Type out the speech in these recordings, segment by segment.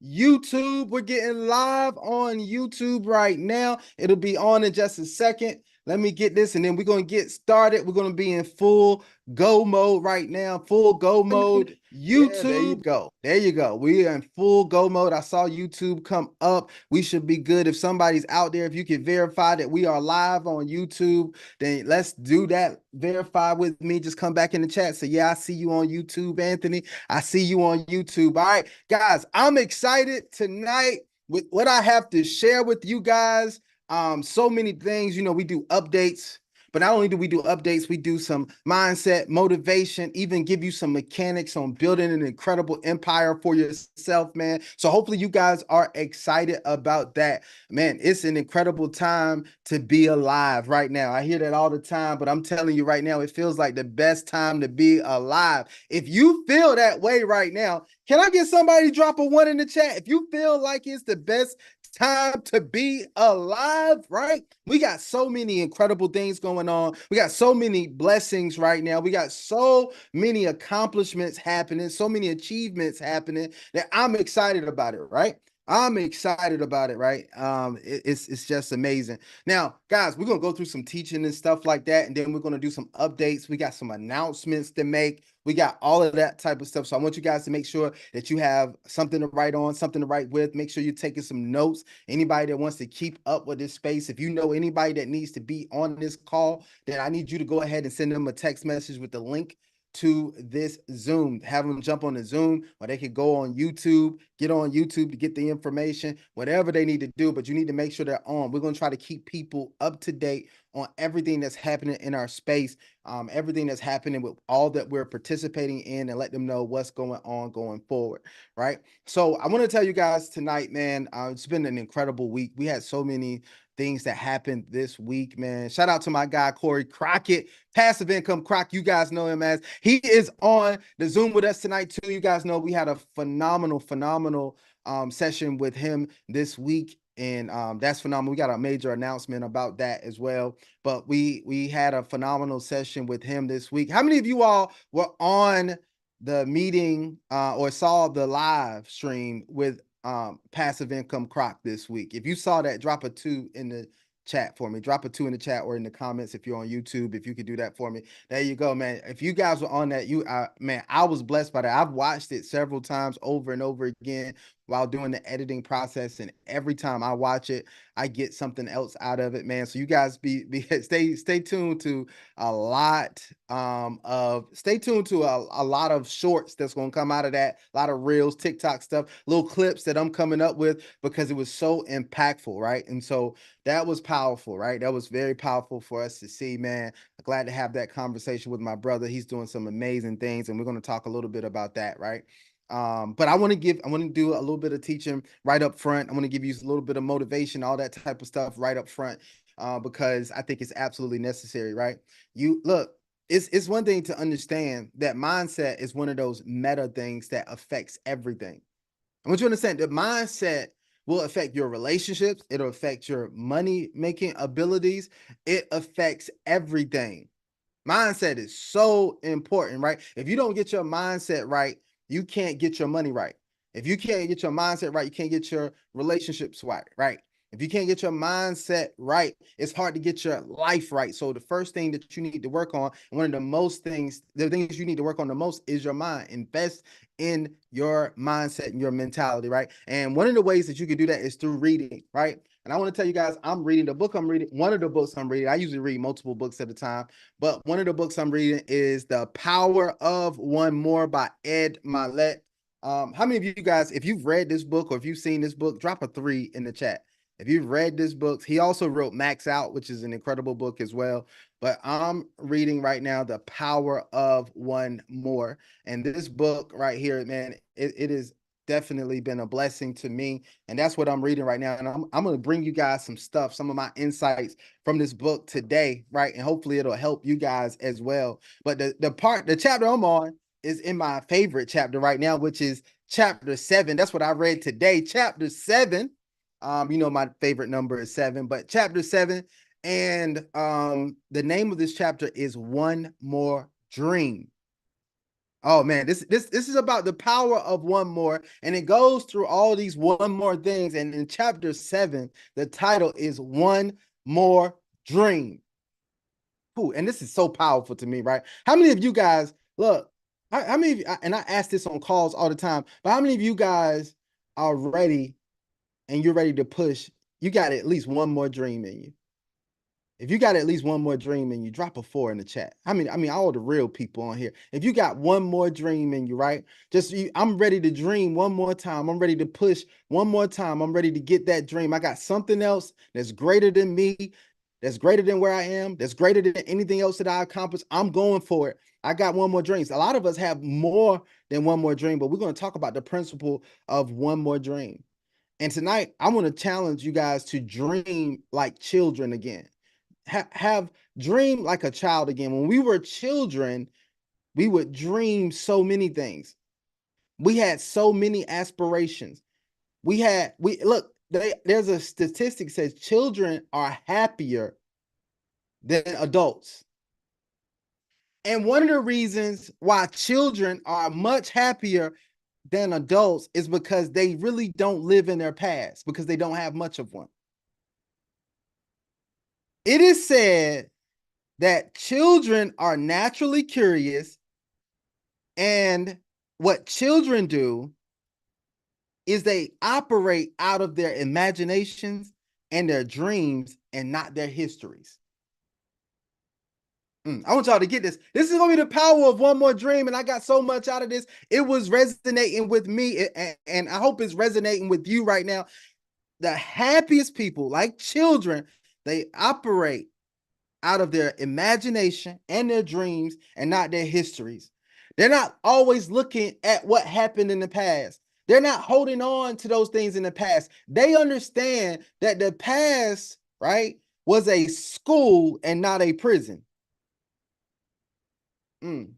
YouTube. We're getting live on YouTube right now. It'll be on in just a second. Let me get this, and then we're going to get started. We're going to be in full go mode right now. Full go mode. Yeah, there you YouTube. Go. There you go. We are in full go mode. I saw YouTube come up. We should be good. If somebody's out there, if you can verify that we are live on YouTube, then let's do that. Verify with me. Just come back in the chat. Say, yeah, I see you on YouTube, Anthony. I see you on YouTube. All right, guys, I'm excited tonight with what I have to share with you guys. So many things, we do updates, but not only do we do updates, we do some mindset, motivation, even give you some mechanics on building an incredible empire for yourself, man. So hopefully you guys are excited about that. Man, it's an incredible time to be alive right now. I hear that all the time, but I'm telling you right now, it feels like the best time to be alive. If you feel that way right now, can I get somebody to drop a 1 in the chat? If you feel like it's the best time to be alive, right? We got so many incredible things going on. We got so many blessings right now. We got so many accomplishments happening, so many achievements happening that I'm excited about it, right? I'm excited about it, right? It's just amazing. Now, guys, we're gonna go through some teaching and stuff like that, and then we're gonna do some updates. We got some announcements to make. We got all of that type of stuff. So I want you guys to make sure that you have something to write on, something to write with. Make sure you're taking some notes. Anybody that wants to keep up with this space, if you know anybody that needs to be on this call, then I need you to go ahead and send them a text message with the link to this Zoom. Have them jump on the Zoom, or they could go on YouTube, get on YouTube to get the information, whatever they need to do, but you need to make sure they're on. We're going to try to keep people up to date on everything that's happening in our space, everything that's happening with all that we're participating in, and let them know what's going on going forward, right? So I want to tell you guys tonight, man, it's been an incredible week. We had so many things that happened this week, man. Shout out to my guy, Corey Crockett, Passive Income Croc. You guys know him as. He is on the Zoom with us tonight, too. You guys know we had a phenomenal session with him this week. And that's phenomenal. We got a major announcement about that as well. But we had a phenomenal session with him this week. How many of you all were on the meeting or saw the live stream with Passive Income Croc this week? If you saw that, drop a 2 in the chat for me. Drop a 2 in the chat or in the comments if you're on YouTube, if you could do that for me. There you go, man. If you guys were on that, man, I was blessed by that. I've watched it several times over and over again while doing the editing process, and every time I watch it, I get something else out of it, man. So you guys stay tuned to a lot stay tuned to a lot of shorts that's going to come out of that, a lot of reels, TikTok stuff, little clips that I'm coming up with, because it was so impactful, right? And so that was powerful, right? That was very powerful for us to see, man. Glad to have that conversation with my brother. He's doing some amazing things, and we're going to talk a little bit about that, right? But I want to do a little bit of teaching right up front. I want to give you a little bit of motivation, all that type of stuff right up front, because I think it's absolutely necessary, right? You look, it's one thing to understand that mindset is one of those meta things that affects everything. I want you to understand that mindset will affect your relationships. It'll affect your money making abilities. It affects everything. Mindset is so important, right? If you don't get your mindset right, you can't get your money right. If you can't get your mindset right, you can't get your relationships right. If you can't get your mindset right, it's hard to get your life right. So the first thing that you need to work on, and one of the things you need to work on the most is your mind. Invest in your mindset and your mentality, right? And one of the ways that you can do that is through reading, right? And I want to tell you guys, I'm reading one of the books I'm reading. I usually read multiple books at a time, but one of the books I'm reading is The Power of One More by Ed Mylett. How many of you guys, if you've read this book or if you've seen this book, drop a 3 in the chat. If you've read this book, he also wrote Max Out, which is an incredible book as well. But I'm reading right now The Power of One More. And this book right here, man, it is definitely been a blessing to me, and that's what I'm reading right now. And I'm going to bring you guys some stuff, some of my insights from this book today, right? And hopefully it'll help you guys as well. But the chapter I'm on is in my favorite chapter right now, which is chapter 7. That's what I read today, chapter 7. My favorite number is 7, but chapter 7, and the name of this chapter is One More Dream. Oh man, this is about the power of one more, and it goes through all these one more things. And in chapter 7, the title is One More Dream. Ooh, and this is so powerful to me, right? How many of you guys look? How many of you, and I ask this on calls all the time, but how many of you guys are ready and you're ready to push? You got at least one more dream in you. If you got at least one more dream in you, drop a 4 in the chat. I mean, all the real people on here. If you got one more dream in you, right? I'm ready to dream one more time. I'm ready to push one more time. I'm ready to get that dream. I got something else that's greater than me, that's greater than where I am, that's greater than anything else that I accomplished. I'm going for it. I got one more dreams. A lot of us have more than one more dream, but we're going to talk about the principle of one more dream. And tonight, I want to challenge you guys to dream like children again. Have dream like a child again. When we were children, we would dream so many things. We had so many aspirations. We look, there's a statistic says children are happier than adults. And one of the reasons why children are much happier than adults is because they really don't live in their past, because they don't have much of one. It is said that children are naturally curious, and what children do is they operate out of their imaginations and their dreams and not their histories. I want y'all to get this. This is going to be the power of one more dream, and I got so much out of this. It was resonating with me, and I hope it's resonating with you right now. The happiest people, like children, they operate out of their imagination and their dreams and not their histories. They're not always looking at what happened in the past. They're not holding on to those things in the past. They understand that the past, right, was a school and not a prison. Can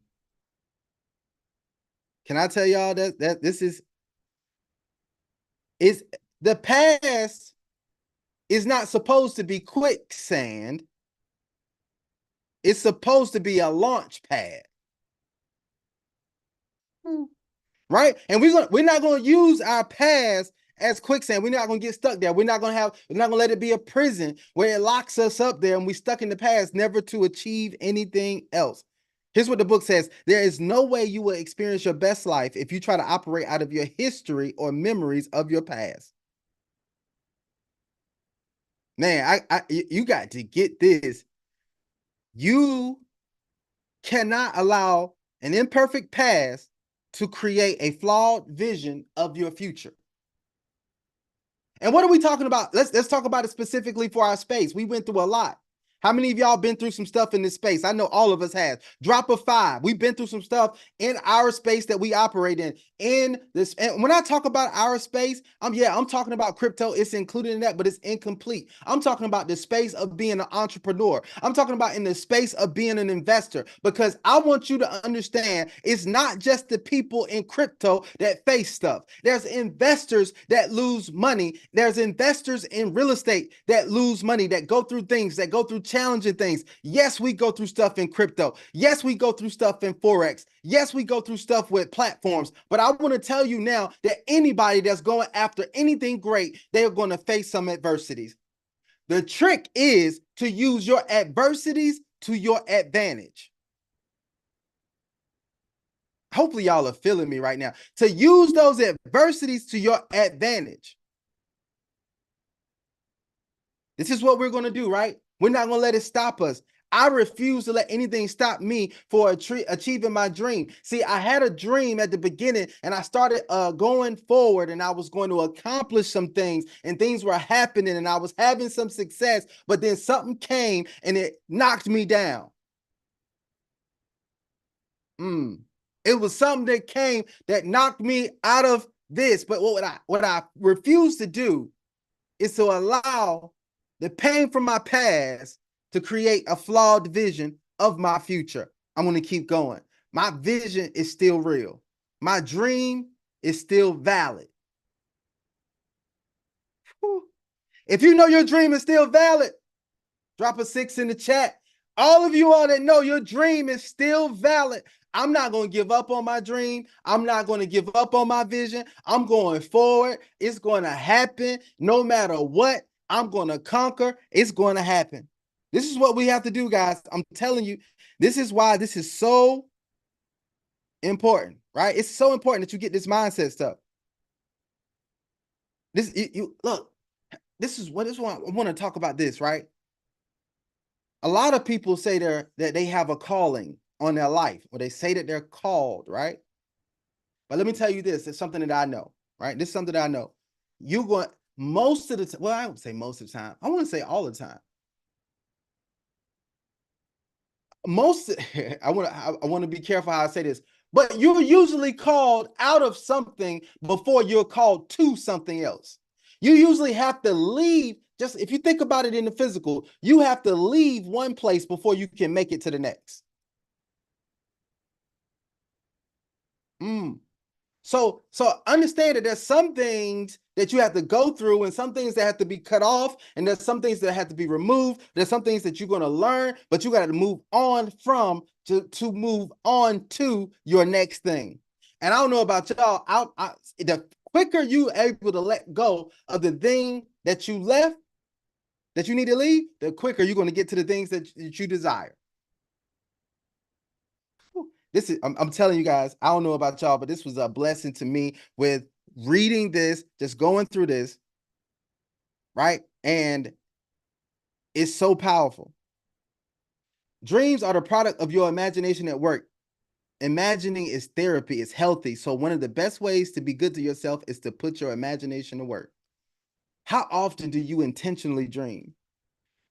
I tell y'all that this is the past is not supposed to be quicksand. It's supposed to be a launch pad. Right? And we're not going to use our past as quicksand. We're not going to get stuck there. We're not going to let it be a prison where it locks us up there and we stuck in the past, never to achieve anything else. Here's what the book says. There is no way you will experience your best life if you try to operate out of your history or memories of your past. Man, you got to get this. You cannot allow an imperfect past to create a flawed vision of your future. And what are we talking about? Let's talk about it specifically for our space. We went through a lot. How many of y'all been through some stuff in this space? I know all of us have. Drop a 5. We've been through some stuff in our space that we operate in this. And when I talk about our space, I'm talking about crypto. It's included in that, but it's incomplete. I'm talking about the space of being an entrepreneur. I'm talking about in the space of being an investor, because I want you to understand it's not just the people in crypto that face stuff. There's investors that lose money. There's investors in real estate that lose money, that go through things, that go through challenging things. Yes, we go through stuff in crypto. Yes, we go through stuff in Forex. Yes, we go through stuff with platforms. But I want to tell you now that anybody that's going after anything great, they're going to face some adversities. The trick is to use your adversities to your advantage. Hopefully y'all are feeling me right now. To use those adversities to your advantage. This is what we're going to do, right? We're not going to let it stop us. I refuse to let anything stop me for achieving my dream. See, I had a dream at the beginning, and I started going forward, and I was going to accomplish some things, and things were happening, and I was having some success, but then something came and it knocked me down. It was something that came that knocked me out of this. But what I refuse to do is to allow the pain from my past to create a flawed vision of my future. I'm going to keep going. My vision is still real. My dream is still valid. If you know your dream is still valid, drop a 6 in the chat. All of you all that know your dream is still valid, I'm not going to give up on my dream. I'm not going to give up on my vision. I'm going forward. It's going to happen no matter what. I'm going to conquer. It's going to happen. This is what we have to do, guys. I'm telling you, this is why this is so important, right? It's so important that you get this mindset stuff. You look, this is what I want to talk about this, right? A lot of people say that they have a calling on their life, or they say that they're called, right? But let me tell you this, it's something that I know, right? This is something that I know. You're going most of the time, well, I would say most of the time. I want to say all the time. Most I want to be careful how I say this, but you're usually called out of something before you're called to something else. You usually have to leave. Just if you think about it in the physical, you have to leave one place before you can make it to the next. So understand that there's some things that you have to go through, and some things that have to be cut off, and there's some things that have to be removed. There's some things that you're going to learn, but you got to move on from to move on to your next thing. And I don't know about y'all, the quicker you able to let go of the thing that you left, that you need to leave, the quicker you're going to get to the things that you desire. This is, I'm telling you guys, I don't know about y'all, but this was a blessing to me with reading this, just going through this, right? And it's so powerful. Dreams are the product of your imagination at work. Imagining is therapy, it's healthy. So one of the best ways to be good to yourself is to put your imagination to work. How often do you intentionally dream?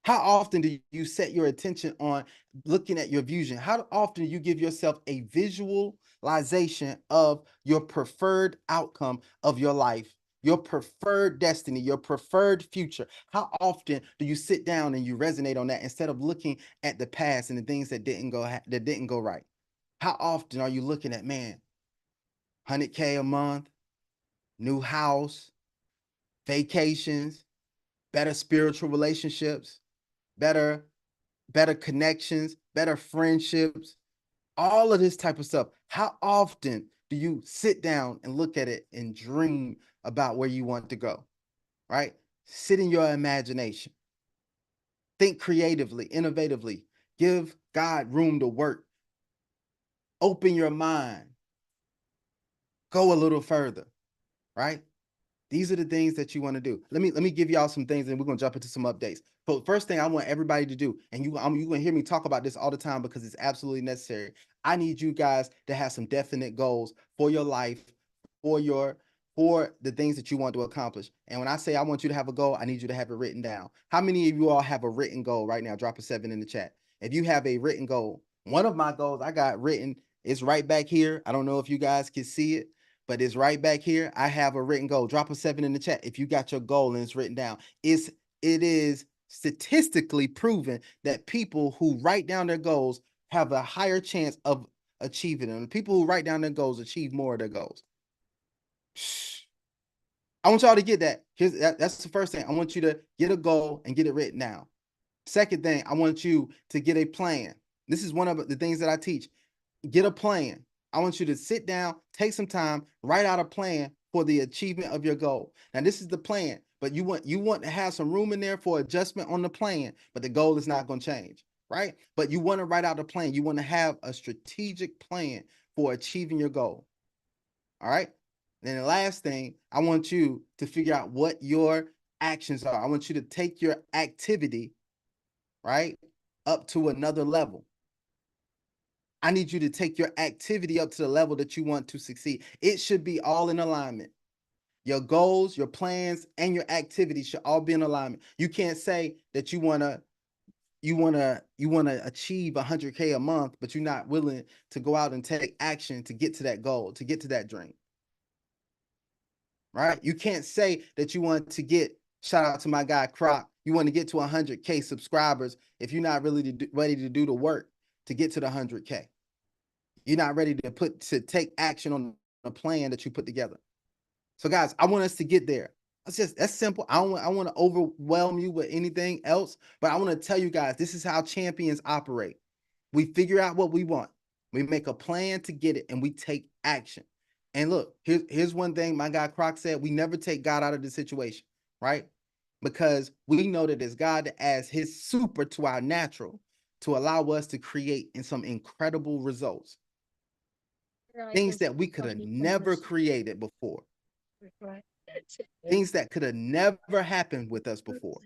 How often do you set your attention on looking at your vision? How often do you give yourself a visualization of your preferred outcome of your life, your preferred destiny, your preferred future? How often do you sit down and you resonate on that instead of looking at the past and the things that didn't go right? How often are you looking at, man, 100K a month, new house, vacations, better spiritual relationships, better connections, better friendships, all of this type of stuff. How often do you sit down and look at it and dream about where you want to go, right? Sit in your imagination. Think creatively, innovatively. Give God room to work. Open your mind. Go a little further, right? These are the things that you want to do. Let me give y'all some things, and we're gonna jump into some updates. But first thing I want everybody to do, and you're gonna hear me talk about this all the time because it's absolutely necessary. I need you guys to have some definite goals for your life, for the things that you want to accomplish. And when I say I want you to have a goal, I need you to have it written down. How many of you all have a written goal right now? Drop a 7 in the chat. If you have a written goal, one of my goals I got written is right back here. I don't know if you guys can see it, but it's right back here. I have a written goal. Drop a 7 in the chat if you got your goal and it's written down. It is statistically proven that people who write down their goals have a higher chance of achieving them. People who write down their goals achieve more of their goals. I want y'all to get that. That's the first thing. I want you to get a goal and get it written down. Second thing, I want you to get a plan. This is one of the things that I teach. Get a plan. I want you to sit down, take some time, write out a plan for the achievement of your goal. Now, this is the plan, but you want to have some room in there for adjustment on the plan, but the goal is not going to change, right? But you want to write out a plan. You want to have a strategic plan for achieving your goal. All right. Then the last thing, I want you to figure out what your actions are. I want you to take your activity, right, up to another level. I need you to take your activity up to the level that you want to succeed. It should be all in alignment. Your goals, your plans, and your activities should all be in alignment. You can't say that you want to achieve 100K a month, but you're not willing to go out and take action to get to that goal, to get to that dream. Right? You can't say that you want to get, shout out to my guy Croc, you want to get to 100K subscribers if you're not really ready to do the work to get to the 100K. You're not ready to take action on a plan that you put together. So guys, I want us to get there. That's simple. I don't want to overwhelm you with anything else, but I want to tell you guys, this is how champions operate. We figure out what we want. We make a plan to get it and we take action. And look, here's one thing my guy Croc said: we never take God out of the situation, right? Because we know that it's God that adds his super to our natural to allow us to create in some incredible results. Things that we could have never created before. Things that could have never happened with us before.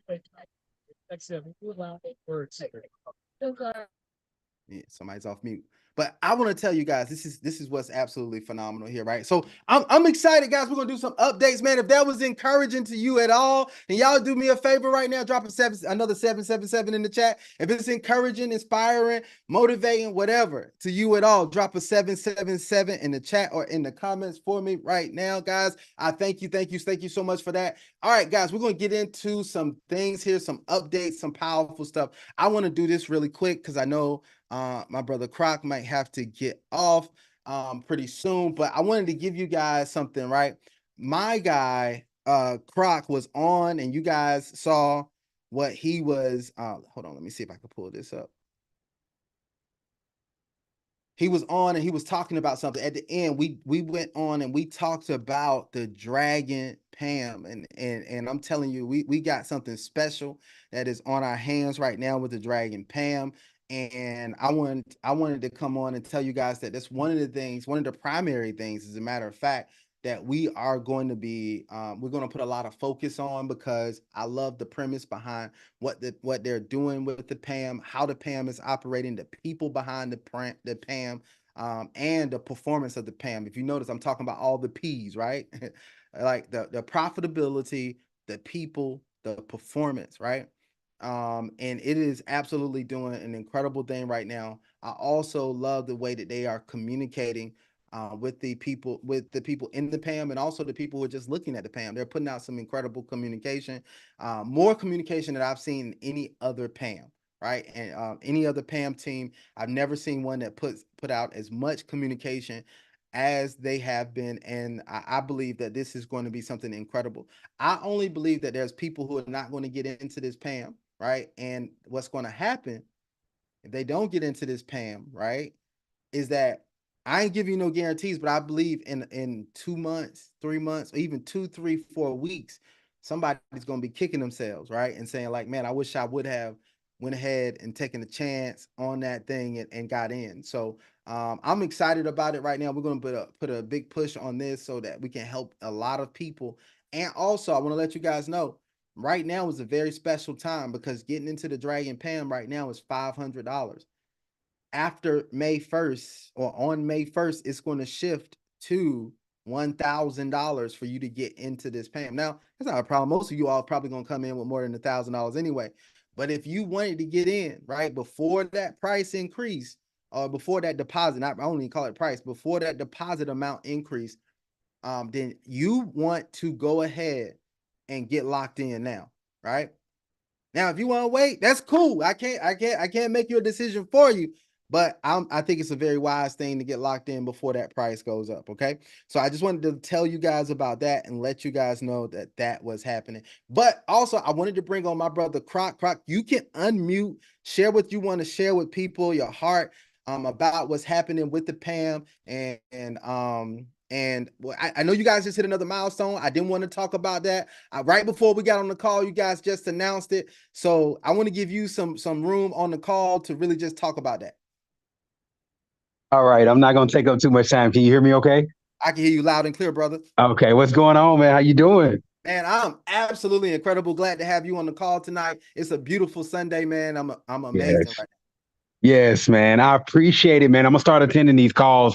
Yeah, somebody's off mute. But I want to tell you guys, this is what's absolutely phenomenal here, right? So I'm excited, guys. We're gonna do some updates, man. If that was encouraging to you at all, and y'all do me a favor right now, drop another 777 in the chat. If it's encouraging, inspiring, motivating, whatever to you at all, drop a 777 in the chat or in the comments for me right now, guys. I thank you so much for that. All right, guys, we're gonna get into some things here, some updates, some powerful stuff. I want to do this really quick because I know my brother Croc might have to get off pretty soon, but I wanted to give you guys something, right? My guy Croc was on, and you guys saw what he was. Hold on, let me see if I can pull this up. He was on and he was talking about something. At the end, we went on and we talked about the Dragon Pam, and I'm telling you, we got something special that is on our hands right now with the Dragon Pam. And I wanted to come on and tell you guys that that's one of the things, one of the primary things, as a matter of fact, that we are going to be we're going to put a lot of focus on, because I love the premise behind what they're doing with the Pam, how the Pam is operating, the people behind the Pam, and the performance of the Pam. If you notice, I'm talking about all the P's, right? Like the profitability, the people, the performance, right? And it is absolutely doing an incredible thing right now. I also love the way that they are communicating with the people in the Pam, and also the people who are just looking at the Pam. They're putting out some incredible communication, more communication than I've seen any other Pam, right? And any other Pam team, I've never seen one that put out as much communication as they have been. And I believe that this is going to be something incredible. I only believe that there's people who are not going to get into this Pam, right? And what's going to happen if they don't get into this Pam, right, is that I ain't giving you no guarantees, but I believe in 2 months, 3 months, or even 2, 3, 4 weeks, somebody's gonna be kicking themselves, right? And saying like, man, I wish I would have went ahead and taken a chance on that thing and got in. So I'm excited about it right now. We're gonna put a big push on this so that we can help a lot of people. And also, I want to let you guys know, right now is a very special time, because getting into the Dragon Pam right now is $500. After May 1st, or on May 1st, it's going to shift to $1,000 for you to get into this Pam. Now, that's not a problem. Most of you all are probably going to come in with more than $1,000 anyway. But if you wanted to get in, right, before that price increase, or before that deposit, I only call it price, before that deposit amount increase, then you want to go ahead and get locked in now, right? Now, if you want to wait, that's cool. I can't make your decision for you, but I think it's a very wise thing to get locked in before that price goes up. Okay, so I just wanted to tell you guys about that and let you guys know that that was happening. But also, I wanted to bring on my brother Croc. Croc, you can unmute, share what you want to share with people, your heart, about what's happening with the Pam, and well, I know you guys just hit another milestone. I didn't want to talk about that. Right before we got on the call, you guys just announced it. So I want to give you some room on the call to really just talk about that. All right, I'm not going to take up too much time. Can you hear me okay? I can hear you loud and clear, brother. Okay, what's going on, man? How you doing? Man, I'm absolutely incredible. Glad to have you on the call tonight. It's a beautiful Sunday, man. I'm amazing Yes. right now. Yes, man. I appreciate it, man. I'm gonna start attending these calls.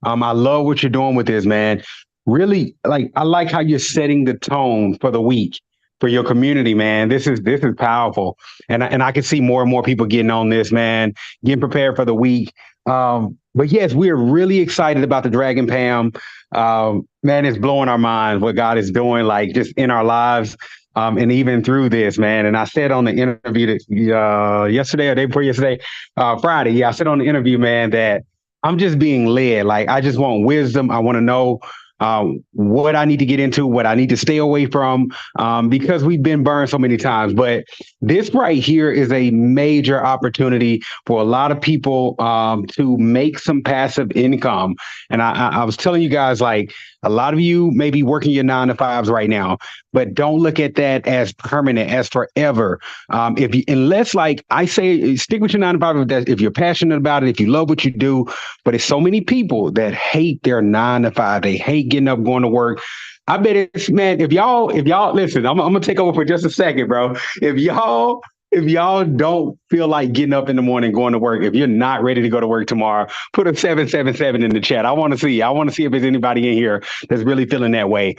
I love what you're doing with this, man. Really, I like how you're setting the tone for the week for your community, man. This is powerful, and I can see more and more people getting on this, man, getting prepared for the week. But yes, we are really excited about the Dragon Pam. Man, it's blowing our minds what God is doing, like just in our lives. And even through this, man. And I said on the interview that yesterday or day before yesterday, Friday, yeah, I said on the interview, man, that I'm just being led. Like I just want wisdom. I want to know what I need to get into, what I need to stay away from, because we've been burned so many times. But this right here is a major opportunity for a lot of people to make some passive income. And I was telling you guys, like, a lot of you may be working your 9 to 5s right now, but don't look at that as permanent, as forever. If you, unless, like I say, stick with your 9 to 5 if you're passionate about it, if you love what you do. But it's so many people that hate their 9 to 5. They hate getting up, going to work. I bet it's, man, if y'all listen, I'm gonna take over for just a second, bro. If y'all don't feel like getting up in the morning, going to work, if you're not ready to go to work tomorrow, put a 777 in the chat. I want to see. I want to see if there's anybody in here that's really feeling that way.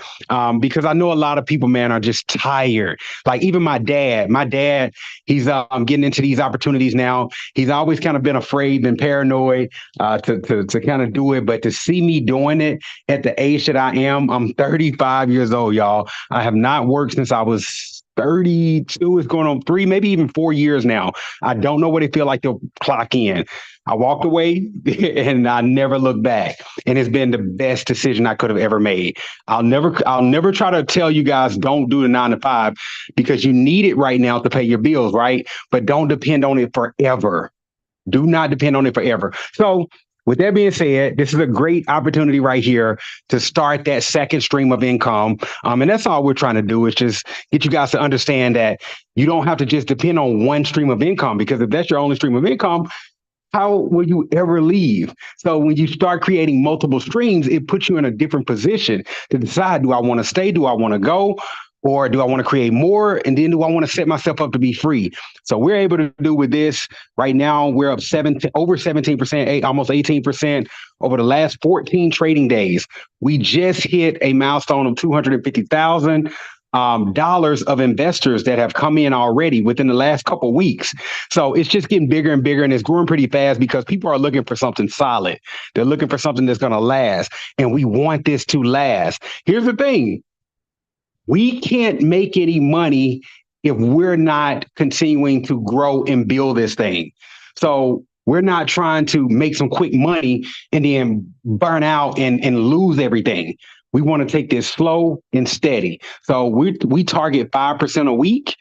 Because I know a lot of people, man, are just tired. Like even my dad. He's getting into these opportunities now. He's always kind of been afraid, been paranoid to kind of do it. But to see me doing it at the age that I am, I'm 35 years old, y'all. I have not worked since I was 32. It's going on 3, maybe even 4 years now. I don't know what it feels like to clock in. I walked away and I never looked back. And it's been the best decision I could have ever made. I'll never try to tell you guys don't do the 9 to 5 because you need it right now to pay your bills, right? But don't depend on it forever. Do not depend on it forever. So with that being said, this is a great opportunity right here to start that second stream of income. And that's all we're trying to do is just get you guys to understand that you don't have to just depend on one stream of income, because if that's your only stream of income, how will you ever leave? So when you start creating multiple streams, it puts you in a different position to decide, do I want to stay? Do I want to go? Or do I want to create more? And then do I want to set myself up to be free? So we're able to do with this right now. We're up over 17%, almost 18% over the last 14 trading days. We just hit a milestone of $250,000 of investors that have come in already within the last couple of weeks. So it's just getting bigger and bigger, and it's growing pretty fast because people are looking for something solid. They're looking for something that's going to last, and we want this to last. Here's the thing. We can't make any money if we're not continuing to grow and build this thing. So we're not trying to make some quick money and then burn out and lose everything. We want to take this slow and steady. So we target 5% a week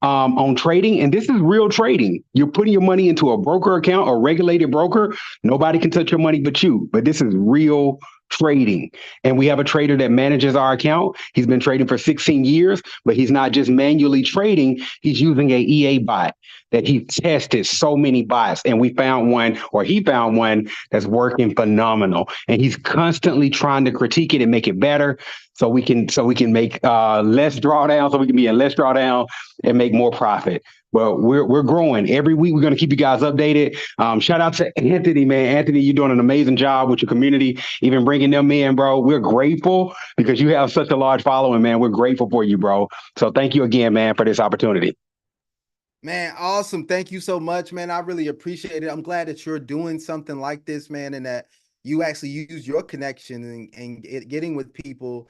on trading. And this is real trading. You're putting your money into a broker account, a regulated broker. Nobody can touch your money but you. But this is real trading. And we have a trader that manages our account. He's been trading for 16 years, but he's not just manually trading. He's using a EA bot that he tested so many bots. And he found one that's working phenomenal. And he's constantly trying to critique it and make it better. So we can make less drawdown, so we can be in less drawdown and make more profit. Well, we're growing every week. We're going to keep you guys updated. Shout out to Anthony, man. Anthony, you're doing an amazing job with your community, even bringing them in, bro. We're grateful because you have such a large following, man. We're grateful for you, bro. So thank you again, man, for this opportunity. Man, awesome. Thank you so much, man. I really appreciate it. I'm glad that you're doing something like this, man, and that you actually use your connection and getting with people,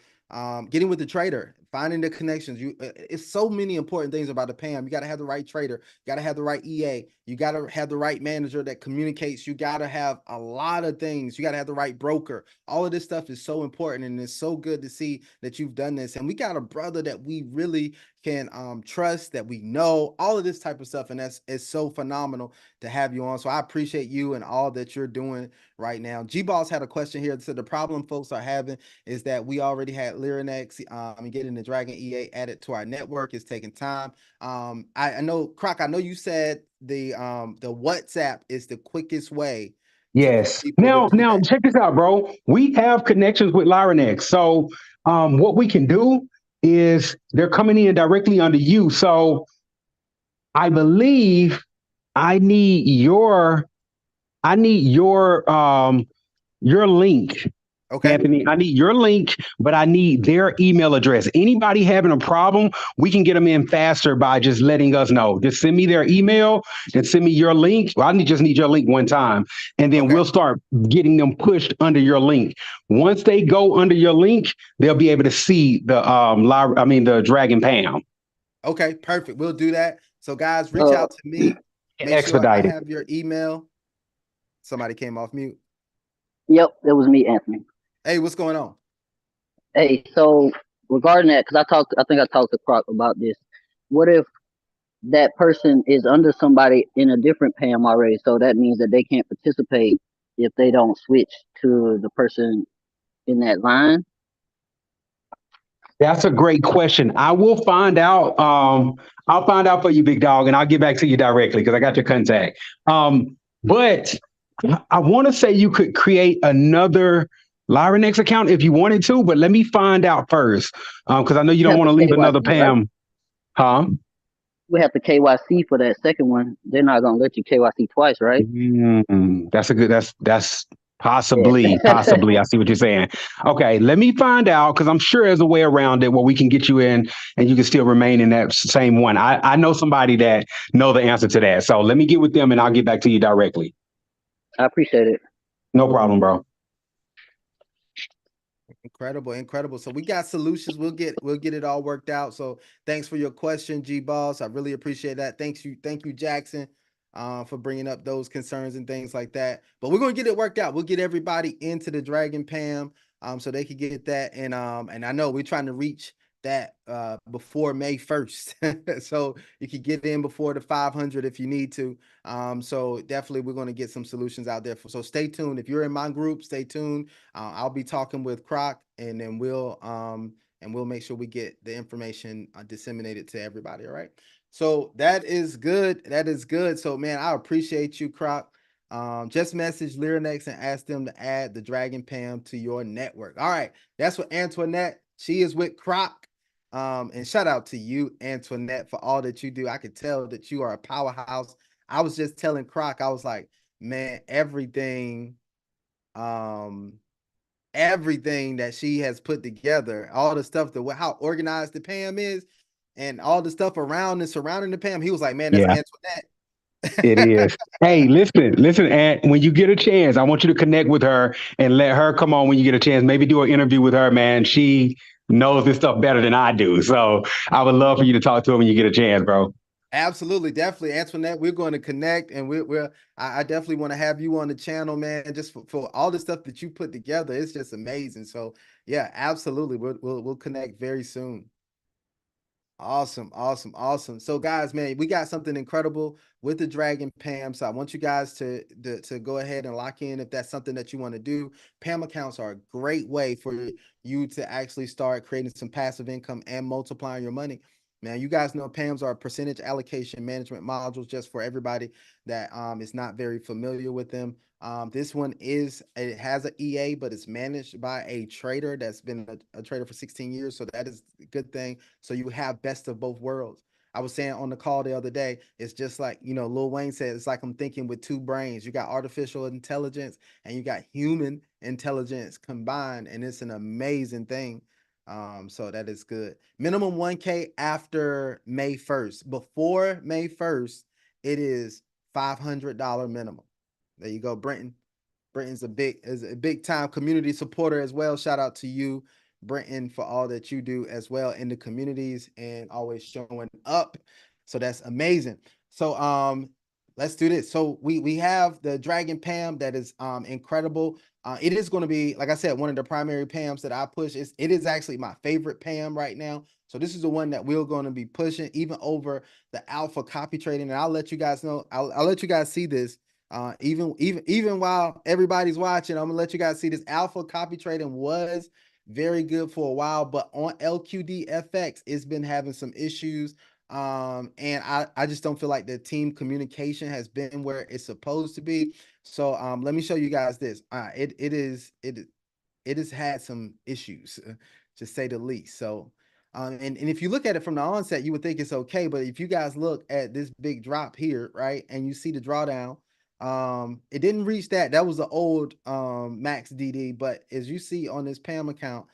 getting with the trader, finding the connections. It's so many important things about the PAM. You got to have the right trader. You got to have the right EA. You got to have the right manager that communicates. You got to have a lot of things. You got to have the right broker. All of this stuff is so important, and it's so good to see that you've done this. And we got a brother that we really can trust, that we know, all of this type of stuff, and it's so phenomenal to have you on. So I appreciate you and all that you're doing right now. G-Boss had a question here that said the problem folks are having is that we already had Lyrinex and getting the Dragon EA added to our network is taking time. I know, Croc, I know you said the WhatsApp is the quickest way. Yes. Now check this out, bro. We have connections with Lyrinex. So what we can do is they're coming in directly under you. So I believe I need your link. Okay. Anthony, I need your link, but I need their email address. Anybody having a problem, we can get them in faster by just letting us know. Just send me their email and send me your link. Well, just need your link one time, and then we'll start getting them pushed under your link. Once they go under your link, they'll be able to see the Dragon PAM. Okay, perfect. We'll do that. So guys, reach out to me. Make sure I have your email. Somebody came off mute. Yep, that was me, Anthony. Hey, what's going on? Hey, so regarding that, because I think I talked to Croc about this. What if that person is under somebody in a different PAM already? So that means that they can't participate if they don't switch to the person in that line. That's a great question. I will find out. I'll find out for you, big dog, and I'll get back to you directly because I got your contact. But I want to say you could create another Lyranex account if you wanted to, but let me find out first because I know you You don't have want to to leave another KYC, right? Pam, huh? We have to KYC for that second one. They're not gonna let you KYC twice, right? That's a good. That's Yeah. possibly. I see what you're saying. Okay, let me find out because I'm sure there's a way around it where we can get you in and you can still remain in that same one. I know somebody that know the answer to that, so let me get with them and I'll get back to you directly. I appreciate it. No problem, bro. Incredible, incredible. So we got solutions. We'll get it all worked out. So thanks for your question, G Boss. I really appreciate that. Thank you, Jackson, for bringing up those concerns and things like that. But we're gonna get it worked out. We'll get everybody into the Dragon Pam, so they can get that. And I know we're trying to reach that before May 1st, so you can get in before the 500 if you need to. So definitely we're going to get some solutions out there. So stay tuned. If you're in my group, stay tuned. I'll be talking with Croc, and then we'll make sure we get the information disseminated to everybody. All right. So that is good. That is good. So man, I appreciate you, Croc. Just message Lyranex and ask them to add the Dragon Pam to your network. All right. That's what Antoinette. She is with Croc. And shout out to you, Antoinette, for all that you do. I could tell that you are a powerhouse. I was just telling Croc, I was like, man, um, everything that she has put together, all the stuff, how organized the Pam is, and all the stuff around and surrounding the Pam. He was like, man, that's Yeah, it Antoinette. is. Hey, listen, and when you get a chance, I want you to connect with her and let her come on when you get a chance. Maybe do an interview with her, man. She knows this stuff better than I do. So I would love for you to talk to her when you get a chance, bro. Absolutely, definitely, Antoinette. We're going to connect, and I definitely want to have you on the channel, man. Just for all the stuff that you put together, it's just amazing. So yeah, absolutely, we'll connect very soon. Awesome, awesome, awesome. So guys, man, we got something incredible with the Dragon Pam. So I want you guys to go ahead and lock in if that's something that you want to do. Pam accounts are a great way for you to actually start creating some passive income and multiplying your money. Man, you guys know PAMs are percentage allocation management modules, just for everybody that is not very familiar with them. This one it has an EA, but it's managed by a trader that's been a trader for 16 years. So that is a good thing. So you have best of both worlds. I was saying on the call the other day, it's just like, Lil Wayne said, it's like I'm thinking with two brains. You got artificial intelligence and you got human intelligence combined, and it's an amazing thing. So that is good. Minimum 1K after May 1st. Before May 1st, it is $500 minimum. There you go, Brenton. Brenton's a big time community supporter as well. Shout out to you, Brenton, for all that you do as well in the communities and always showing up. So that's amazing. So let's do this. So we have the Dragon Pam that is incredible. It is going to be, like I said, one of the primary Pams that I push. It is actually my favorite Pam right now. So this is the one that we're going to be pushing even over the alpha copy trading. And I'll let you guys know. I'll let you guys see this. Even while everybody's watching, I'm gonna let you guys see this. Alpha copy trading was very good for a while, but on LQDFX, it's been having some issues. And I just don't feel like the team communication has been where it's supposed to be. So let me show you guys this. It has had some issues, to say the least. So and if you look at it from the onset, you would think it's okay. But if you guys look at this big drop here, right, and you see the drawdown, it didn't reach that was the old max DD. But as you see on this Pam account,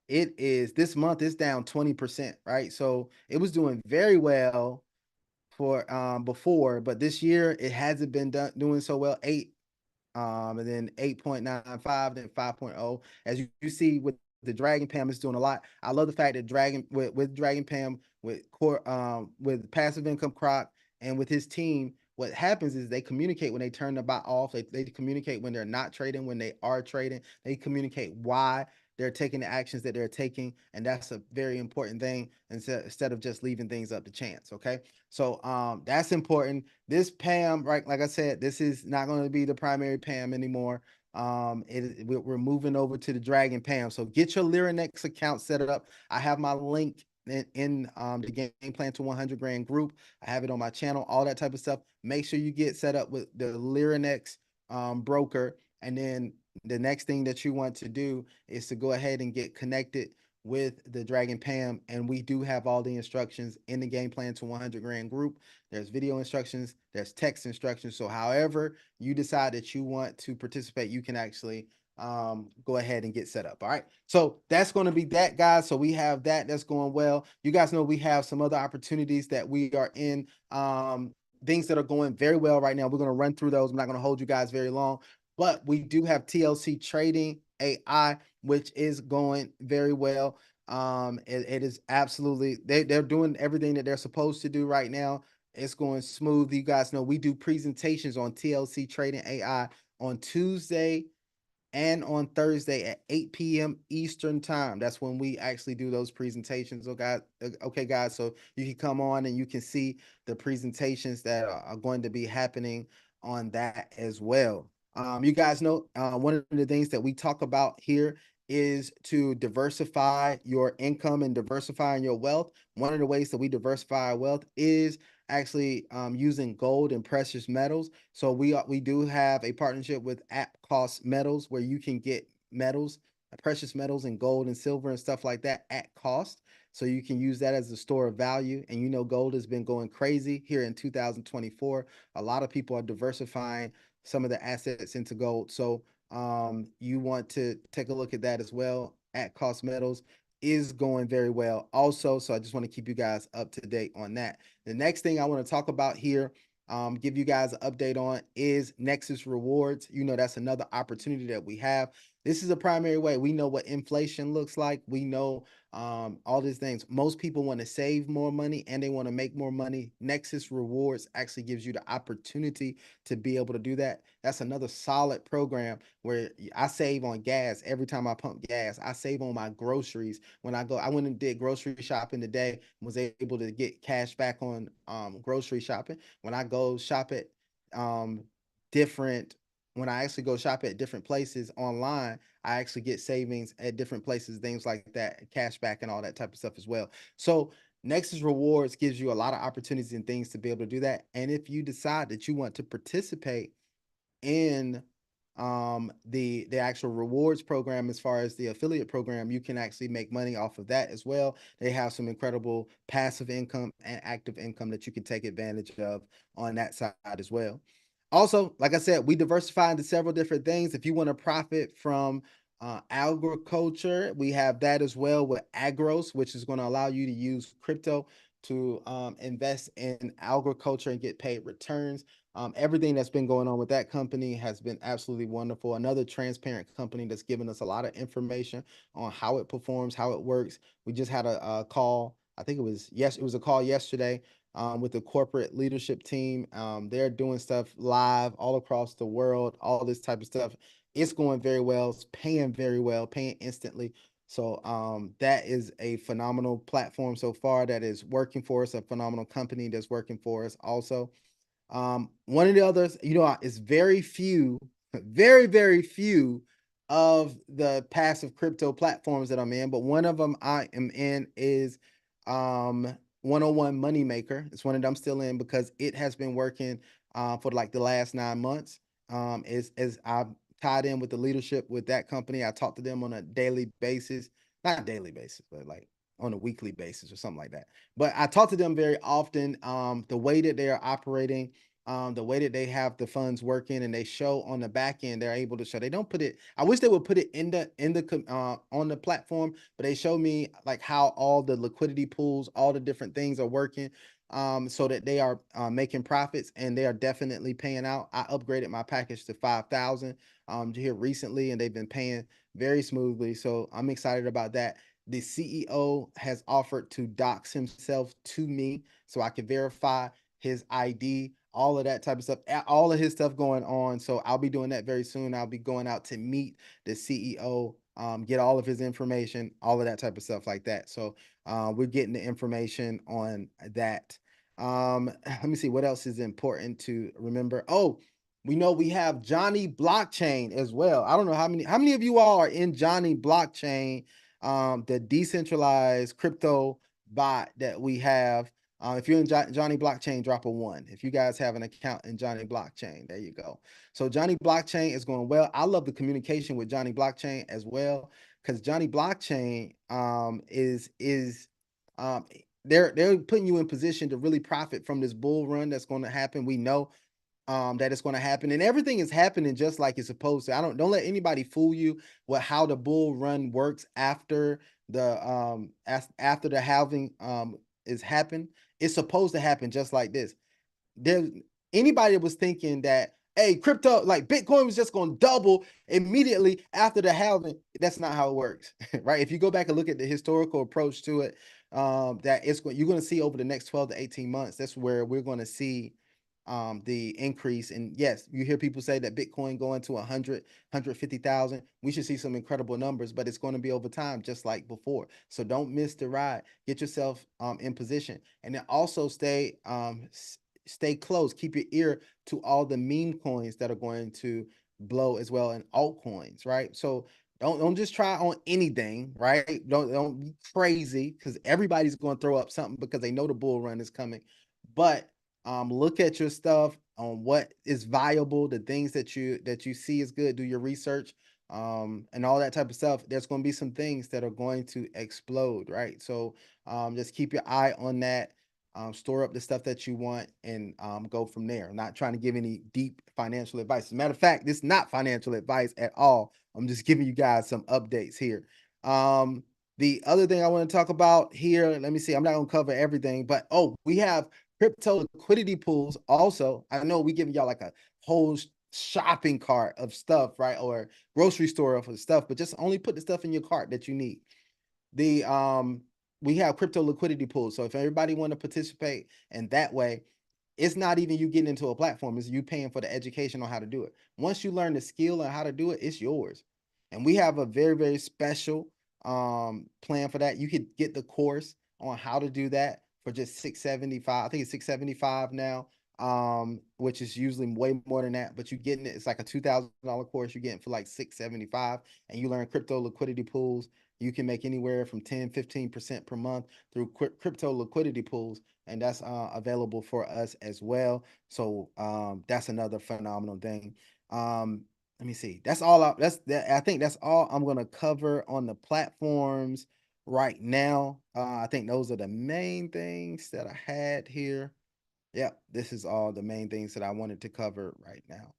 it is, this month is down 20%, right? So it was doing very well for before, but this year it hasn't been doing so well. And then 8.95, then 5.0. As you see with the Dragon Pam, is doing a lot. I love the fact that with Dragon Pam, with passive income Croc, and with his team, what happens is they communicate when they turn the bot off. They communicate when they're not trading, when they are trading. They communicate why they're taking the actions that they're taking, and that's a very important thing instead of just leaving things up to chance. Okay, so that's important. This PAM, right, like I said, this is not going to be the primary PAM anymore. We're moving over to the Dragon PAM. So get your Lyrinex account set up. I have my link in the Game Plan to 100 Grand group. I have it on my channel, all that type of stuff. Make sure you get set up with the Lyrinex broker. And then the next thing that you want to do is to go ahead and get connected with the Dragon PAM. And we do have all the instructions in the Game Plan to 100 Grand group. There's video instructions, there's text instructions. So however you decide that you want to participate, you can actually go ahead and get set up. All right, so that's going to be that, guys. So we have that's going well. You guys know we have some other opportunities that we are in, things that are going very well right now. We're going to run through those. I'm not going to hold you guys very long, but we do have TLC Trading AI, which is going very well. It is absolutely, they're doing everything that they're supposed to do right now. It's going smooth. You guys know we do presentations on TLC Trading AI on Tuesday and on Thursday at 8 p.m. Eastern time. That's when we actually do those presentations. Okay, guys. So you can come on and you can see the presentations that are going to be happening on that as well. You guys know one of the things that we talk about here is to diversify your income and diversifying your wealth. One of the ways that we diversify our wealth is actually using gold and precious metals. So we do have a partnership with At Cost Metals where you can get metals, precious metals and gold and silver and stuff like that at cost. So you can use that as a store of value. And you know, gold has been going crazy here in 2024. A lot of people are diversifying some of the assets into gold. So you want to take a look at that as well. At Cost Metals is going very well also. So I just want to keep you guys up to date on that. The next thing I want to talk about here, give you guys an update on is Nexus Rewards. You know, that's another opportunity that we have. This is a primary way. We know what inflation looks like. We know all these things. Most people want to save more money and they want to make more money. Nexus Rewards actually gives you the opportunity to be able to do that. That's another solid program where I save on gas every time I pump gas. I save on my groceries when I go. I went and did grocery shopping today, was able to get cash back on grocery shopping. When I go shop at different when I actually go shop at different places online, I actually get savings at different places, things like that, cash back and all that type of stuff as well. So Nexus Rewards gives you a lot of opportunities and things to be able to do that. And if you decide that you want to participate in the actual rewards program, as far as the affiliate program, you can actually make money off of that as well. They have some incredible passive income and active income that you can take advantage of on that side as well. Also, like I said, we diversify into several different things. If you want to profit from agriculture, we have that as well with Agros, which is going to allow you to use crypto to invest in agriculture and get paid returns. Everything that's been going on with that company has been absolutely wonderful. Another transparent company that's given us a lot of information on how it performs, how it works. We just had a call. I think it was a call yesterday with the corporate leadership team. They're doing stuff live all across the world, all this type of stuff. It's going very well. It's paying very well, paying instantly. So that is a phenomenal platform so far that is working for us, a phenomenal company that's working for us also. One of the others, you know, is very few, very few of the passive crypto platforms that I'm in, but one of them I am in is 101 Moneymaker. It's one of them I'm still in because it has been working for like the last 9 months. As I've tied in with the leadership with that company, I talk to them on a daily basis, not daily basis, but like on a weekly basis or something like that. But I talk to them very often. The way that they are operating, the way that they have the funds working, and they show on the back end, they're able to show. They don't put it. I wish they would put it in the on the platform, but they show me like how all the liquidity pools, all the different things are working. So that they are making profits and they are definitely paying out. I upgraded my package to 5,000 here recently, and they've been paying very smoothly. So I'm excited about that. The CEO has offered to dox himself to me so I can verify his ID, all of that type of stuff, all of his stuff going on. So I'll be doing that very soon. I'll be going out to meet the CEO get all of his information, all of that type of stuff like that. So we're getting the information on that. Let me see what else is important to remember. Oh, we know we have Johnny Blockchain as well. I don't know how many of you all are in Johnny Blockchain, the decentralized crypto bot that we have. If you're in Johnny Blockchain, drop a 1. If you guys have an account in Johnny Blockchain, there you go. So Johnny Blockchain is going well. I love the communication with Johnny Blockchain as well, because Johnny Blockchain is they're putting you in position to really profit from this bull run that's going to happen. We know that it's going to happen, and everything is happening just like it's supposed to. Don't let anybody fool you with how the bull run works after after the halving is happened. It's supposed to happen just like this. There, anybody that was thinking that, hey, crypto, like Bitcoin was just going to double immediately after the halving, that's not how it works, right? If you go back and look at the historical approach to it, that you're going to see over the next 12 to 18 months, that's where we're going to see the increase. And yes, you hear people say that Bitcoin going to 150,000. We should see some incredible numbers, but it's going to be over time, just like before. So don't miss the ride. Get yourself in position, and then also stay close. Keep your ear to all the meme coins that are going to blow as well, and altcoins, right? So don't just try on anything, right? Don't be crazy, because everybody's going to throw up something because they know the bull run is coming. But look at your stuff on what is viable, the things that you see is good. Do your research, and all that type of stuff. There's going to be some things that are going to explode, right? So just keep your eye on that. Store up the stuff that you want, and go from there. I'm not trying to give any deep financial advice. As a matter of fact, this is not financial advice at all. I'm just giving you guys some updates here. The other thing I want to talk about here, let me see. I'm not going to cover everything, but we have crypto liquidity pools also. I know we giving y'all like a whole shopping cart of stuff, right? Or grocery store of stuff, but just only put the stuff in your cart that you need. We have crypto liquidity pools. So if everybody want to participate in that way, it's not even you getting into a platform, it's you paying for the education on how to do it. Once you learn the skill on how to do it, it's yours. And we have a very, very special plan for that. You could get the course on how to do that for just $675. I think it's $675 now, which is usually way more than that, but you getting it. It's like a $2,000 course. You're getting for like $675, and you learn crypto liquidity pools. You can make anywhere from 10-15% per month through crypto liquidity pools, and that's available for us as well. So that's another phenomenal thing. Let me see. That's all. I think that's all I'm gonna cover on the platforms right now. I think those are the main things that I had here. Yep, this is all the main things that I wanted to cover right now.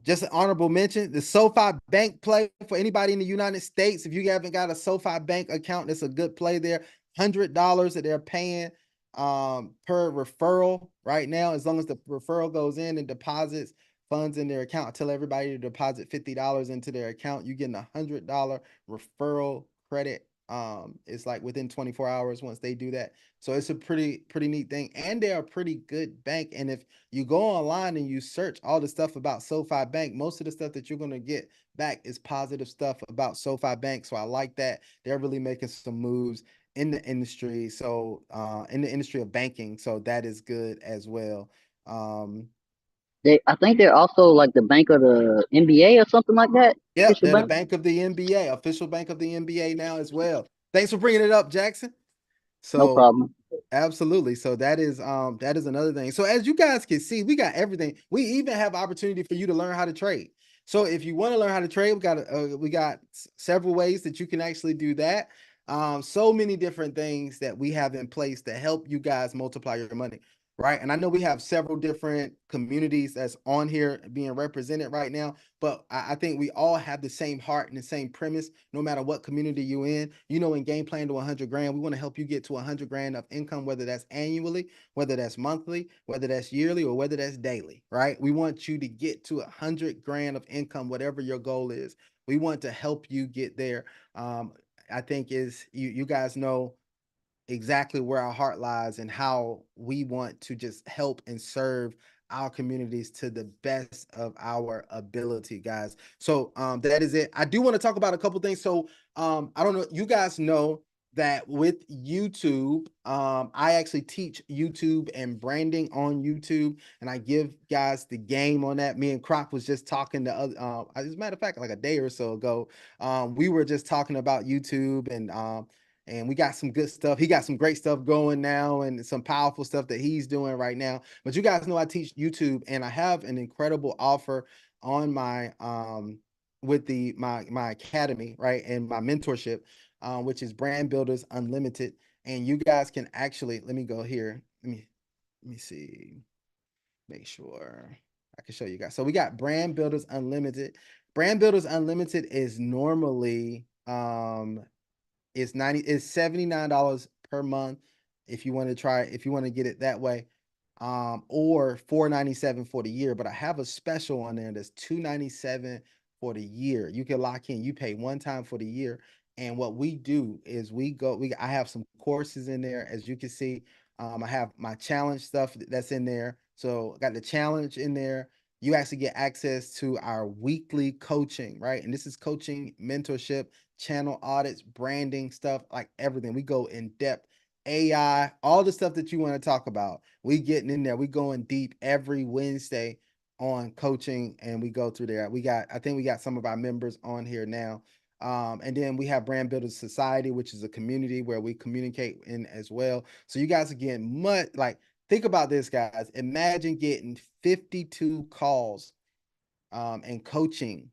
Just an honorable mention, the SoFi Bank play for anybody in the United States. If you haven't got a SoFi Bank account, that's a good play there. $100 that they're paying per referral right now. As long as the referral goes in and deposits funds in their account, tell everybody to deposit $50 into their account. You're getting $100 referral credit. It's like within 24 hours once they do that. So it's a pretty neat thing, and they're a pretty good bank. And if you go online and you search all the stuff about SoFi Bank, most of the stuff that you're going to get back is positive stuff about SoFi Bank. So I like that. They're really making some moves in the industry. So in the industry of banking. So that is good as well. I think they're also like the bank of the NBA or something like that. Yeah, Official they're the bank. bank of the NBA, official bank of the NBA now as well. Thanks for bringing it up, Jackson. No So problem. absolutely. So that is another thing. So as you guys can see, we got everything. We even have opportunity for you to learn how to trade. So if you want to learn how to trade, we got several ways that you can actually do that. So many different things that we have in place to help you guys multiply your money, right? And I know we have several different communities that's on here being represented right now, but I think we all have the same heart and the same premise, no matter what community you in. You know, in Game Plan to 100 grand, we want to help you get to 100 grand of income, whether that's annually, whether that's monthly, whether that's yearly, or whether that's daily, right? We want you to get to 100 grand of income, whatever your goal is. We want to help you get there. I think you guys know exactly where our heart lies and how we want to just help and serve our communities to the best of our ability, guys. So that is it. I do want to talk about a couple things. So I don't know, you guys know that with YouTube, I actually teach YouTube and branding on YouTube, and I give guys the game on that. Me and Croc was just talking to other, as a matter of fact, like a day or so ago, we were just talking about YouTube, and we got some good stuff. He got some great stuff going now and some powerful stuff that he's doing right now. But you guys know I teach YouTube, and I have an incredible offer on my with my academy, right? And my mentorship, which is Brand Builders Unlimited. And you guys can actually, let me go here. Let me see. Make sure I can show you guys. So we got Brand Builders Unlimited. Brand Builders Unlimited is normally it's $79 per month if you want to try, if you want to get it that way, or $497 for the year. But I have a special on there that's $297 for the year. You can lock in. You pay one time for the year, and what we do is I have some courses in there, as you can see. I have my challenge stuff that's in there. So I got the challenge in there. You actually get access to our weekly coaching, right? And this is coaching, mentorship, channel audits, branding stuff, like everything. We go in depth, AI, all the stuff that you want to talk about. We getting in there. We going deep every Wednesday on coaching, and we go through there. I think we got some of our members on here now. And then we have Brand Builders Society, which is a community where we communicate in as well. So you guys are getting much, like, think about this, guys. Imagine getting 52 calls and coaching,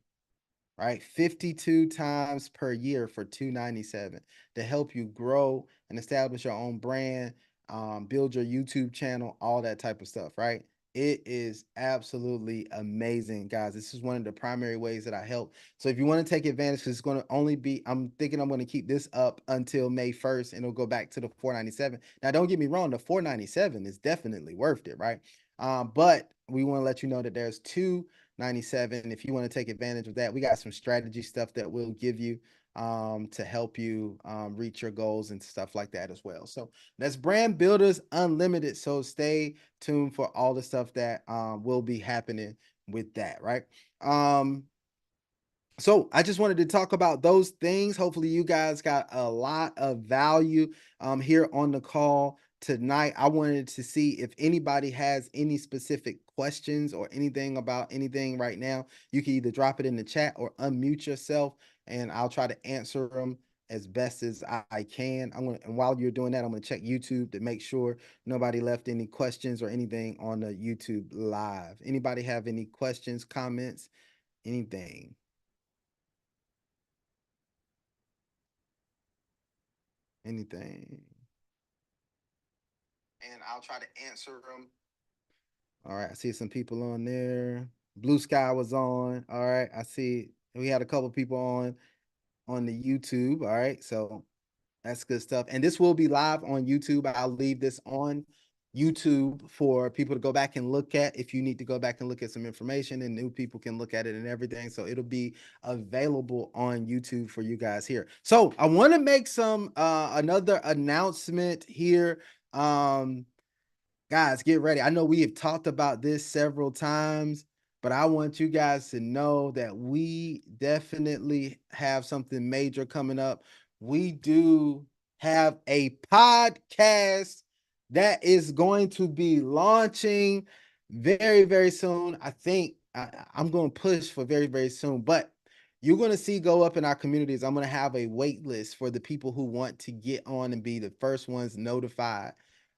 right? 52 times per year for $297 to help you grow and establish your own brand, build your YouTube channel, all that type of stuff, right? It is absolutely amazing, guys. This is one of the primary ways that I help. So if you want to take advantage, it's going to only be, I'm thinking I'm going to keep this up until May 1st, and it'll go back to the $497. Now, don't get me wrong, the $497 is definitely worth it, right? But we want to let you know that there's $297 if you want to take advantage of that. We got some strategy stuff that we'll give you to help you reach your goals and stuff like that as well. So that's Brand Builders Unlimited. So stay tuned for all the stuff that will be happening with that, right? So I just wanted to talk about those things. Hopefully you guys got a lot of value here on the call tonight. I wanted to see if anybody has any specific questions or anything about anything right now. You can either drop it in the chat or unmute yourself, and I'll try to answer them as best as I can. And while you're doing that, I'm gonna check YouTube to make sure nobody left any questions or anything on the YouTube live. Anybody have any questions, comments, anything? Anything? And I'll try to answer them. All right, I see some people on there. Blue Sky was on. All right, I see we had a couple people on the YouTube. All right, so that's good stuff. And this will be live on YouTube. I'll leave this on YouTube for people to go back and look at if you need to go back and look at some information, and new people can look at it and everything. So it'll be available on YouTube for you guys here. So I want to make some another announcement here. Guys, get ready. I know we have talked about this several times, but I want you guys to know that we definitely have something major coming up. We do have a podcast that is going to be launching very, very soon. I think I'm going to push for very, very soon, but you're going to see go up in our communities. I'm going to have a wait list for the people who want to get on and be the first ones notified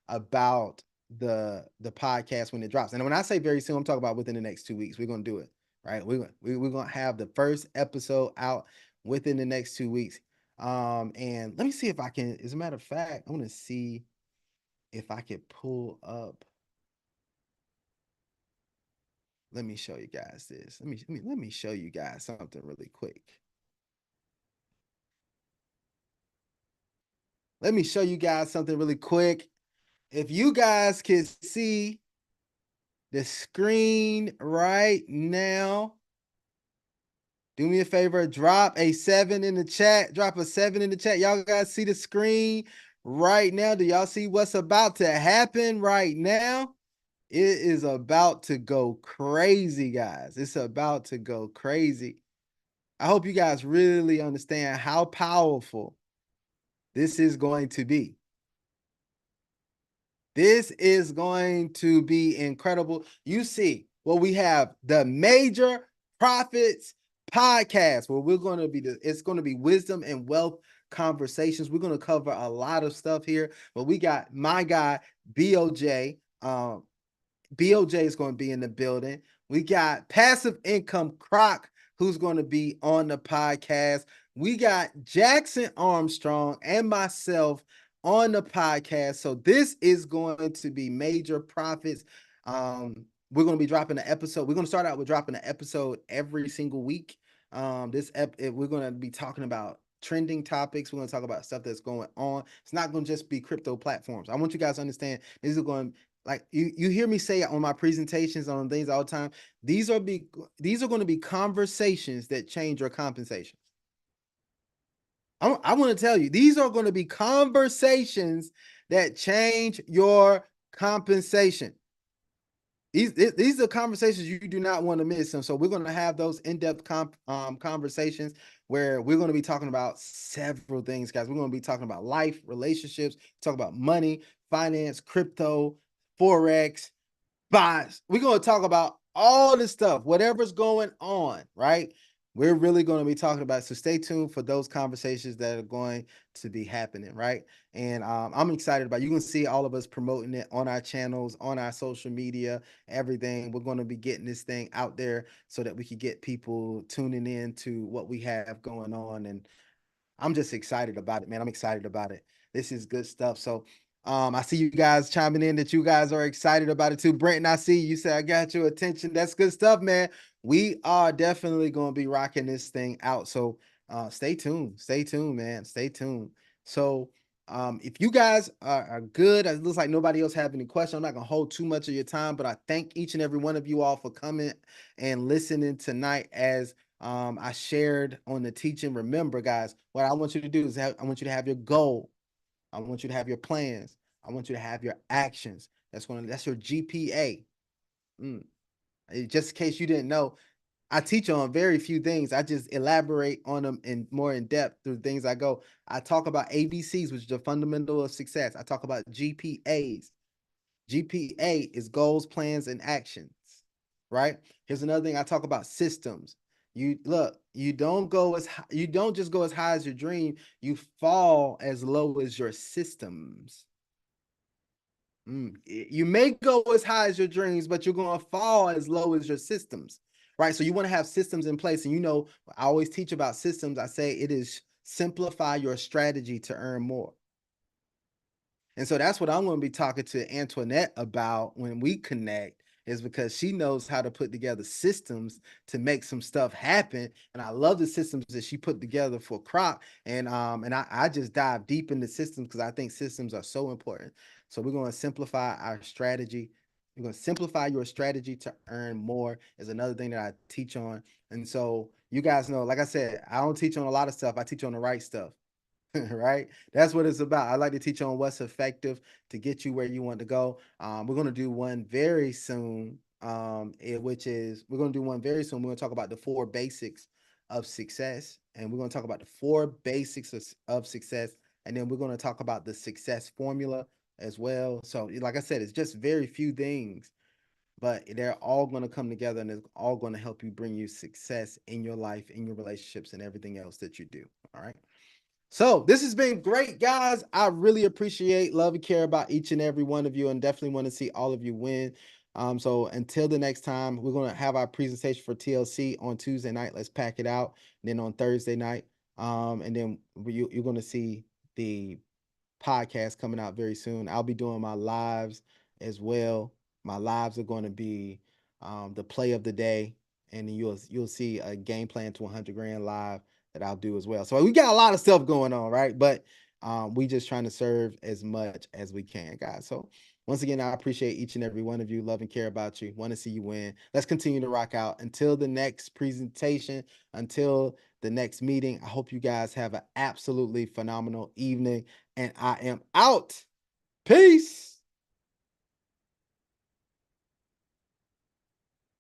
about the podcast when it drops. And when I say very soon, I'm talking about within the next 2 weeks. We're going to do it, right? We're going to have the first episode out within the next 2 weeks. And let me see if I can, as a matter of fact, I want to see if I could pull up. Let me show you guys this. Let me show you guys something really quick. Let me show you guys something really quick. If you guys can see the screen right now, do me a favor, drop a 7 in the chat. Drop a 7 in the chat. Y'all guys see the screen right now? Do y'all see what's about to happen right now? It is about to go crazy, guys. It's about to go crazy. I hope you guys really understand how powerful this is going to be. This is going to be incredible. You see, well, we have the Major Profits Podcast, where we're going to be, it's going to be wisdom and wealth conversations. We're going to cover a lot of stuff here, but we got my guy, BOJ. BOJ is going to be in the building. We got Passive Income Croc, who's going to be on the podcast. We got Jackson Armstrong and myself on the podcast. So this is going to be Major Profits. We're going to be dropping an episode. We're going to start out with dropping an episode every single week. We're going to be talking about trending topics. We're going to talk about stuff that's going on. It's not going to just be crypto platforms. I want you guys to understand this is going, like you hear me say on my presentations on things all the time. These are going to be conversations that change your compensation. I want to tell you, these are going to be conversations that change your compensation. These are conversations you do not want to miss. And so we're going to have those in-depth conversations where we're going to be talking about several things, guys. We're going to be talking about life, relationships, talk about money, finance, crypto, Forex, bots. We're going to talk about all this stuff, whatever's going on, right? We're really going to be talking about it. So stay tuned for those conversations that are going to be happening, right? And I'm excited about it. You can see all of us promoting it on our channels, on our social media, everything. We're going to be getting this thing out there so that we can get people tuning in to what we have going on. And I'm just excited about it, man. I'm excited about it. This is good stuff. So I see you guys chiming in that you guys are excited about it too. Brenton, I see you say I got your attention. That's good stuff, man. We are definitely going to be rocking this thing out. So stay tuned. Stay tuned, man. Stay tuned. So if you guys are good, it looks like nobody else have any questions. I'm not going to hold too much of your time, but I thank each and every one of you all for coming and listening tonight as I shared on the teaching. Remember, guys, what I want you to do is I want you to have your goal. I want you to have your plans. I want you to have your actions. That's your GPA. Just in case you didn't know, I teach on very few things. I just elaborate on them in more in depth through things I go. I talk about ABCs, which is the fundamental of success. I talk about GPAs. GPA is goals, plans, and actions, right? Here's another thing. I talk about systems. You don't just go as high as your dream. You fall as low as your systems. You may go as high as your dreams, but you're going to fall as low as your systems, right? So you want to have systems in place. And I always teach about systems. I say it is simplify your strategy to earn more. And so that's what I'm going to be talking to Antoinette about when we connect, is because she knows how to put together systems to make some stuff happen. And I love the systems that she put together for Croc. And I just dive deep into systems because I think systems are so important. So we're going to simplify our strategy. We're going to simplify your strategy to earn more is another thing that I teach on. And so you guys know, like I said, I don't teach on a lot of stuff. I teach on the right stuff. Right? That's what it's about. I like to teach on what's effective to get you where you want to go. We're going to do one very soon, we're going to do one very soon. We're going to talk about the 4 basics of success, and we're going to talk about the 4 basics of success, and then we're going to talk about the success formula as well. So like I said, it's just very few things, but they're all going to come together, and it's all going to help you bring you success in your life, in your relationships, and everything else that you do. All right. So this has been great, guys. I really appreciate, love, and care about each and every one of you, and definitely want to see all of you win. So until the next time, we're going to have our presentation for TLC on Tuesday night. Let's pack it out. And then on Thursday night, and then you're going to see the podcast coming out very soon. I'll be doing my lives as well. My lives are going to be the play of the day, and then you'll see a game plan to 100 grand live that I'll do as well. So we got a lot of stuff going on, right? But we just trying to serve as much as we can, guys. So once again, I appreciate each and every one of you. Love and care about you. Want to see you win. Let's continue to rock out until the next presentation, until the next meeting. I hope you guys have an absolutely phenomenal evening, and I am out. Peace.